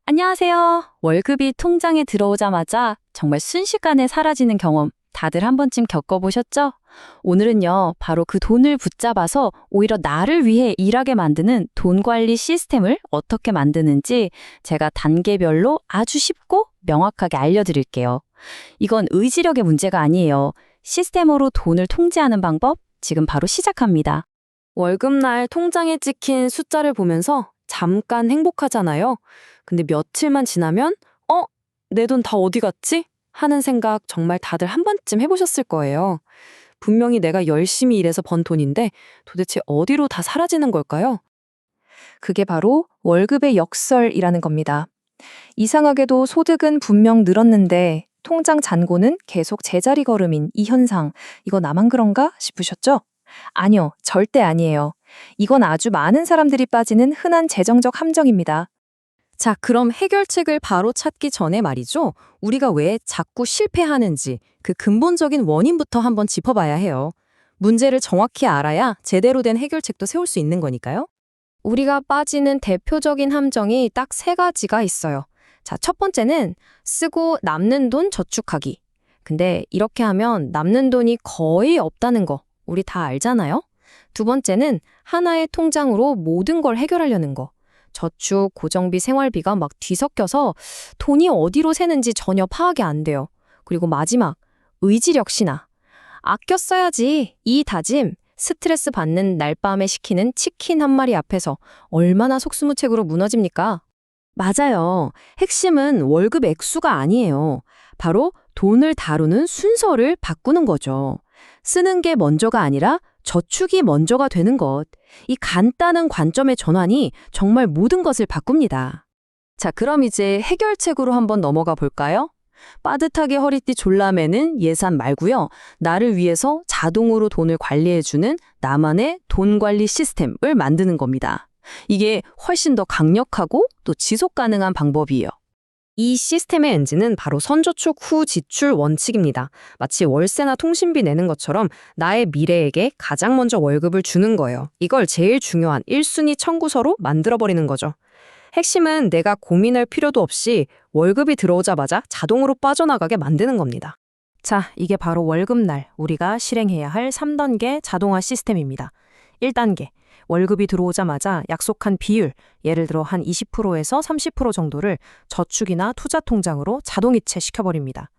안녕하세요. 월급이 통장에 들어오자마자 정말 순식간에 사라지는 경험 다들 한 번쯤 겪어보셨죠? 오늘은요, 바로 그 돈을 붙잡아서 오히려 나를 위해 일하게 만드는 돈 관리 시스템을 어떻게 만드는지 제가 단계별로 아주 쉽고 명확하게 알려드릴게요. 이건 의지력의 문제가 아니에요. 시스템으로 돈을 통제하는 방법 지금 바로 시작합니다. 월급날 통장에 찍힌 숫자를 보면서 잠깐 행복하잖아요. 근데 며칠만 지나면 내 돈 다 어디 갔지? 하는 생각 정말 다들 한 번쯤 해보셨을 거예요. 분명히 내가 열심히 일해서 번 돈인데 도대체 어디로 다 사라지는 걸까요? 그게 바로 월급의 역설이라는 겁니다. 이상하게도 소득은 분명 늘었는데 통장 잔고는 계속 제자리 걸음인 이 현상, 이거 나만 그런가 싶으셨죠? 아니요, 절대 아니에요. 이건 아주 많은 사람들이 빠지는 흔한 재정적 함정입니다. 자, 그럼 해결책을 바로 찾기 전에 말이죠. 우리가 왜 자꾸 실패하는지 그 근본적인 원인부터 한번 짚어봐야 해요. 문제를 정확히 알아야 제대로 된 해결책도 세울 수 있는 거니까요. 우리가 빠지는 대표적인 함정이 딱 세 가지가 있어요. 자, 첫 번째는 쓰고 남는 돈 저축하기. 근데 이렇게 하면 남는 돈이 거의 없다는 거 우리 다 알잖아요? 두 번째는 하나의 통장으로 모든 걸 해결하려는 거. 저축, 고정비, 생활비가 막 뒤섞여서 돈이 어디로 새는지 전혀 파악이 안 돼요. 그리고 마지막, 의지력 신화. 아껴 써야지. 이 다짐, 스트레스 받는 날밤에 시키는 치킨 한 마리 앞에서 얼마나 속수무책으로 무너집니까? 맞아요. 핵심은 월급 액수가 아니에요. 바로 돈을 다루는 순서를 바꾸는 거죠. 쓰는 게 먼저가 아니라 저축이 먼저가 되는 것. 이 간단한 관점의 전환이 정말 모든 것을 바꿉니다. 자, 그럼 이제 해결책으로 한번 넘어가 볼까요? 빠듯하게 허리띠 졸라매는 예산 말고요. 나를 위해서 자동으로 돈을 관리해주는 나만의 돈 관리 시스템을 만드는 겁니다. 이게 훨씬 더 강력하고 또 지속 가능한 방법이에요. 이 시스템의 엔진은 바로 선저축 후 지출 원칙입니다. 마치 월세나 통신비 내는 것처럼 나의 미래에게 가장 먼저 월급을 주는 거예요. 이걸 제일 중요한 1순위 청구서로 만들어버리는 거죠. 핵심은 내가 고민할 필요도 없이 월급이 들어오자마자 자동으로 빠져나가게 만드는 겁니다. 자, 이게 바로 월급날 우리가 실행해야 할 3단계 자동화 시스템입니다. 1단계. 월급이 들어오자마자 약속한 비율, 예를 들어 한 20%에서 30% 정도를 저축이나 투자 통장으로 자동이체 시켜버립니다.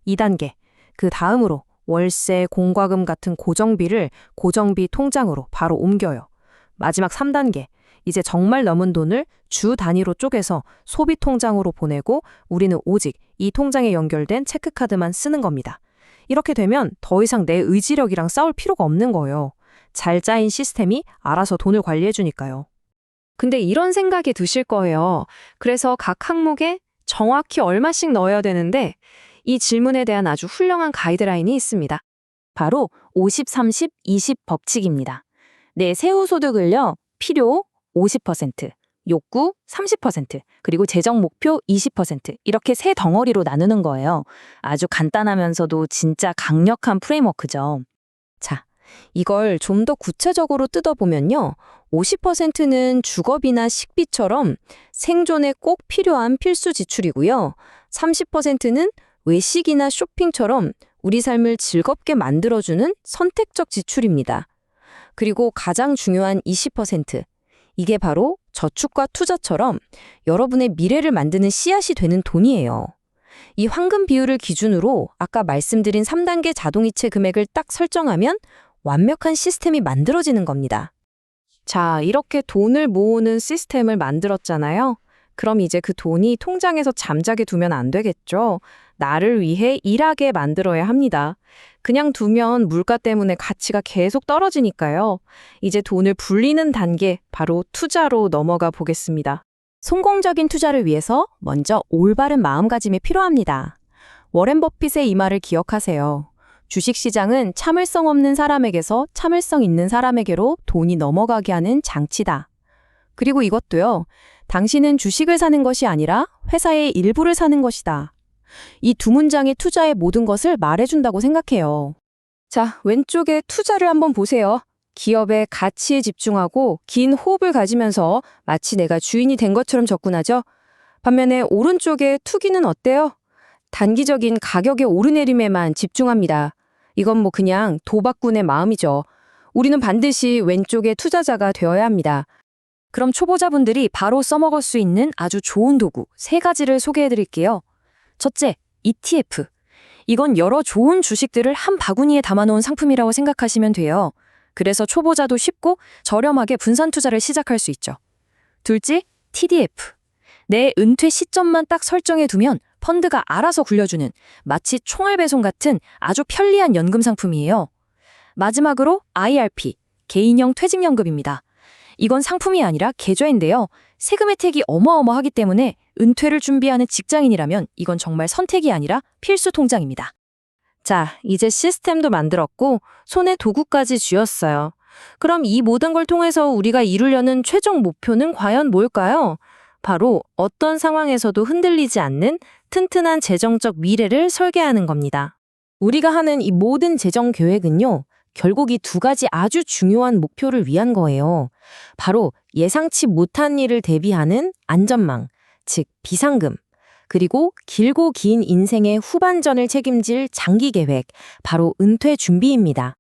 2단계, 그 다음으로 월세, 공과금 같은 고정비를 고정비 통장으로 바로 옮겨요. 마지막 3단계, 이제 정말 남은 돈을 주 단위로 쪼개서 소비 통장으로 보내고 우리는 오직 이 통장에 연결된 체크카드만 쓰는 겁니다. 이렇게 되면 더 이상 내 의지력이랑 싸울 필요가 없는 거예요. 잘 짜인 시스템이 알아서 돈을 관리해주니까요. 근데 이런 생각이 드실 거예요. 그래서 각 항목에 정확히 얼마씩 넣어야 되는데 이 질문에 대한 아주 훌륭한 가이드라인이 있습니다. 바로 50, 30, 20 법칙입니다. 내 세후 소득을요, 필요 50%, 욕구 30%, 그리고 재정 목표 20% 이렇게 세 덩어리로 나누는 거예요. 아주 간단하면서도 진짜 강력한 프레임워크죠. 자, 이걸 좀 더 구체적으로 뜯어보면요. 50%는 주거비나 식비처럼 생존에 꼭 필요한 필수 지출이고요. 30%는 외식이나 쇼핑처럼 우리 삶을 즐겁게 만들어주는 선택적 지출입니다. 그리고 가장 중요한 20%, 이게 바로 저축과 투자처럼 여러분의 미래를 만드는 씨앗이 되는 돈이에요. 이 황금 비율을 기준으로 아까 말씀드린 3단계 자동이체 금액을 딱 설정하면 완벽한 시스템이 만들어지는 겁니다. 자, 이렇게 돈을 모으는 시스템을 만들었잖아요. 그럼 이제 그 돈이 통장에서 잠자게 두면 안 되겠죠. 나를 위해 일하게 만들어야 합니다. 그냥 두면 물가 때문에 가치가 계속 떨어지니까요. 이제 돈을 불리는 단계, 바로 투자로 넘어가 보겠습니다. 성공적인 투자를 위해서 먼저 올바른 마음가짐이 필요합니다. 워렌 버핏의 이 말을 기억하세요. 주식시장은 참을성 없는 사람에게서 참을성 있는 사람에게로 돈이 넘어가게 하는 장치다. 그리고 이것도요. 당신은 주식을 사는 것이 아니라 회사의 일부를 사는 것이다. 이 두 문장이 투자의 모든 것을 말해준다고 생각해요. 자, 왼쪽에 투자를 한번 보세요. 기업의 가치에 집중하고 긴 호흡을 가지면서 마치 내가 주인이 된 것처럼 접근하죠. 반면에 오른쪽의 투기는 어때요? 단기적인 가격의 오르내림에만 집중합니다. 이건 뭐 그냥 도박꾼의 마음이죠. 우리는 반드시 왼쪽의 투자자가 되어야 합니다. 그럼 초보자분들이 바로 써먹을 수 있는 아주 좋은 도구 3가지를 소개해 드릴게요. 첫째, ETF. 이건 여러 좋은 주식들을 한 바구니에 담아놓은 상품이라고 생각하시면 돼요. 그래서 초보자도 쉽고 저렴하게 분산 투자를 시작할 수 있죠. 둘째, TDF. 내 은퇴 시점만 딱 설정해 두면 펀드가 알아서 굴려주는 마치 총알 배송 같은 아주 편리한 연금 상품이에요. 마지막으로 IRP, 개인형 퇴직연금입니다. 이건 상품이 아니라 계좌인데요. 세금 혜택이 어마어마하기 때문에 은퇴를 준비하는 직장인이라면 이건 정말 선택이 아니라 필수 통장입니다. 자, 이제 시스템도 만들었고 손에 도구까지 쥐었어요. 그럼 이 모든 걸 통해서 우리가 이루려는 최종 목표는 과연 뭘까요? 바로 어떤 상황에서도 흔들리지 않는 튼튼한 재정적 미래를 설계하는 겁니다. 우리가 하는 이 모든 재정 계획은요, 결국 이 2가지 아주 중요한 목표를 위한 거예요. 바로 예상치 못한 일을 대비하는 안전망, 즉 비상금, 그리고 길고 긴 인생의 후반전을 책임질 장기 계획, 바로 은퇴 준비입니다.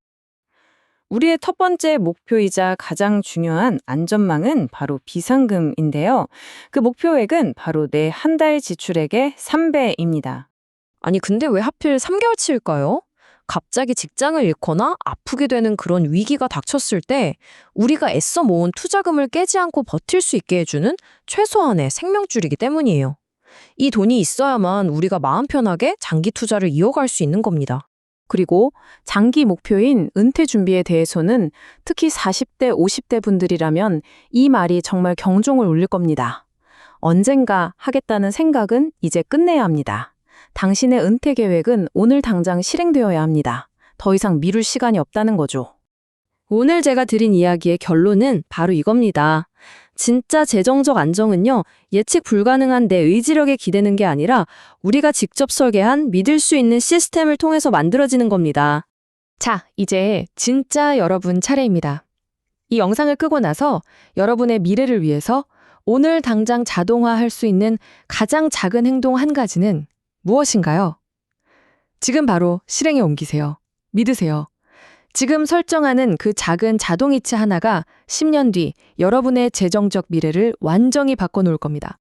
우리의 첫 번째 목표이자 가장 중요한 안전망은 바로 비상금인데요. 그 목표액은 바로 내 한 달 지출액의 3배입니다. 아니, 근데 왜 하필 3개월치일까요? 갑자기 직장을 잃거나 아프게 되는 그런 위기가 닥쳤을 때 우리가 애써 모은 투자금을 깨지 않고 버틸 수 있게 해주는 최소한의 생명줄이기 때문이에요. 이 돈이 있어야만 우리가 마음 편하게 장기 투자를 이어갈 수 있는 겁니다. 그리고 장기 목표인 은퇴 준비에 대해서는 특히 40대, 50대 분들이라면 이 말이 정말 경종을 울릴 겁니다. 언젠가 하겠다는 생각은 이제 끝내야 합니다. 당신의 은퇴 계획은 오늘 당장 실행되어야 합니다. 더 이상 미룰 시간이 없다는 거죠. 오늘 제가 드린 이야기의 결론은 바로 이겁니다. 진짜 재정적 안정은요, 예측 불가능한 내 의지력에 기대는 게 아니라 우리가 직접 설계한 믿을 수 있는 시스템을 통해서 만들어지는 겁니다. 자, 이제 진짜 여러분 차례입니다. 이 영상을 끄고 나서 여러분의 미래를 위해서 오늘 당장 자동화할 수 있는 가장 작은 행동 한 가지는 무엇인가요? 지금 바로 실행에 옮기세요. 믿으세요. 지금 설정하는 그 작은 자동이체 하나가 10년 뒤 여러분의 재정적 미래를 완전히 바꿔놓을 겁니다.